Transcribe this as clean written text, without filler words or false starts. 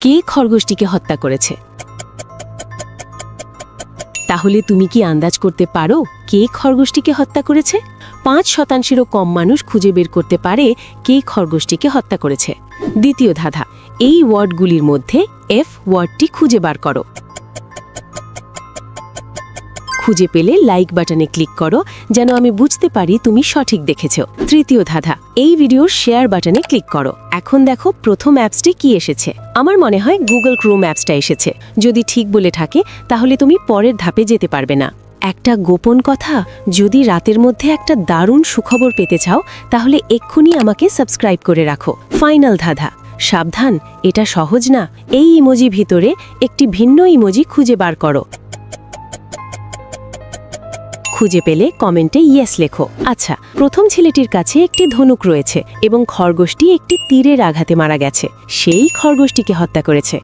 কে খরগোশটিকে হত্যা করেছে? তাহলে তুমি কি আন্দাজ করতে পারো কে খরগোশটিকে হত্যা করেছে? ৫%-ও কম মানুষ খুঁজে বের করতে পারে কে খরগোশটিকে হত্যা করেছে। দ্বিতীয় ধাঁধা, এই ওয়ার্ডগুলির মধ্যে এফ ওয়ার্ডটি খুঁজে বার করো। খুঁজে পেলে লাইক বাটনে ক্লিক করো, যেন আমি বুঝতে পারি তুমি সঠিক দেখেছ। তৃতীয় ধাঁধা, এই ভিডিওর শেয়ার বাটনে ক্লিক করো। এখন দেখো প্রথম অ্যাপসটি কি এসেছে। আমার মনে হয় গুগল ক্রোম অ্যাপসটা এসেছে। যদি ঠিক বলে থাকে তাহলে তুমি পরের ধাপে যেতে পারবে না। একটা গোপন কথা, যদি রাতের মধ্যে একটা দারুণ সুখবর পেতে চাও তাহলে এক্ষুনি আমাকে সাবস্ক্রাইব করে রাখো। ফাইনাল ধাঁধা, সাবধান, এটা সহজ না। এই ইমোজি ভিতরে একটি ভিন্ন ইমোজি খুঁজে বার করো। খুঁজে পেলে কমেন্টে ইয়েস লেখো। আচ্ছা, প্রথম ছেলেটির কাছে একটি ধনুক রয়েছে এবং খরগোশটি একটি তীরের আঘাতে মারা গেছে। সেই খরগোশটিকে হত্যা করেছে।